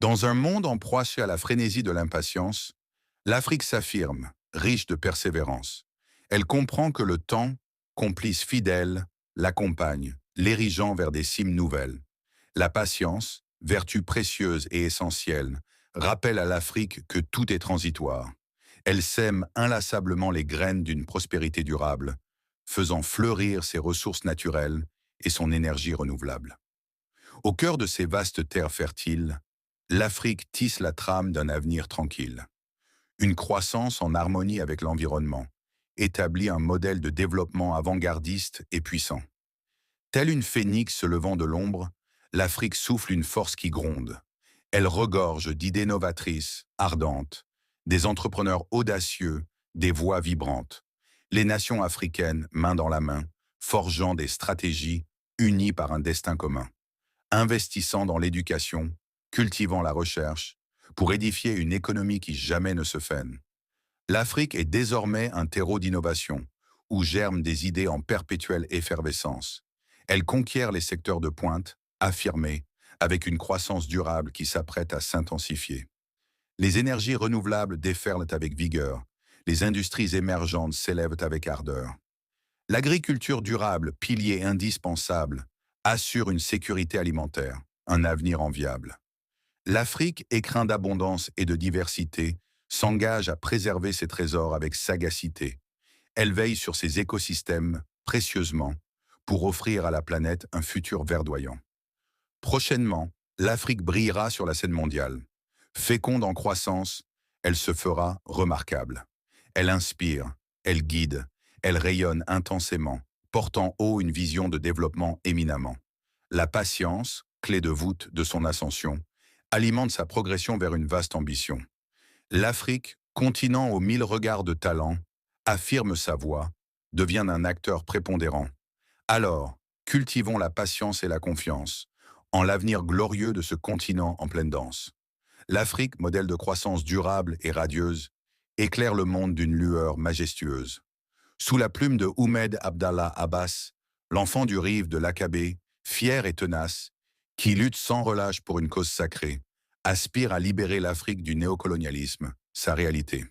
Dans un monde en proie à la frénésie de l'impatience, l'Afrique s'affirme, riche de persévérance. Elle comprend que le temps, complice fidèle, l'accompagne, l'érigeant vers des cimes nouvelles. La patience, vertu précieuse et essentielle, rappelle à l'Afrique que tout est transitoire. Elle sème inlassablement les graines d'une prospérité durable, faisant fleurir ses ressources naturelles et son énergie renouvelable. Au cœur de ces vastes terres fertiles, l'Afrique tisse la trame d'un avenir tranquille. Une croissance en harmonie avec l'environnement établit un modèle de développement avant-gardiste et puissant. Telle une phénix se levant de l'ombre, l'Afrique souffle une force qui gronde. Elle regorge d'idées novatrices, ardentes, des entrepreneurs audacieux, des voix vibrantes. Les nations africaines, main dans la main, forgeant des stratégies unies par un destin commun, investissant dans l'éducation, cultivant la recherche, pour édifier une économie qui jamais ne se freine. L'Afrique est désormais un terreau d'innovation, où germent des idées en perpétuelle effervescence. Elle conquiert les secteurs de pointe, affirmés, avec une croissance durable qui s'apprête à s'intensifier. Les énergies renouvelables déferlent avec vigueur, les industries émergentes s'élèvent avec ardeur. L'agriculture durable, pilier indispensable, assure une sécurité alimentaire, un avenir enviable. L'Afrique, écrin d'abondance et de diversité, s'engage à préserver ses trésors avec sagacité. Elle veille sur ses écosystèmes précieusement pour offrir à la planète un futur verdoyant. Prochainement, l'Afrique brillera sur la scène mondiale. Féconde en croissance, elle se fera remarquable. Elle inspire, elle guide, elle rayonne intensément, portant haut une vision de développement éminemment. La patience, clé de voûte de son ascension, alimente sa progression vers une vaste ambition. L'Afrique, continent aux mille regards de talent, affirme sa voix, devient un acteur prépondérant. Alors, cultivons la patience et la confiance, en l'avenir glorieux de ce continent en pleine danse. L'Afrique, modèle de croissance durable et radieuse, éclaire le monde d'une lueur majestueuse. Sous la plume de Oumed Abdallah Abbas, l'enfant du rive de l'Akabé, fier et tenace, qui lutte sans relâche pour une cause sacrée, aspire à libérer l'Afrique du néocolonialisme, sa réalité.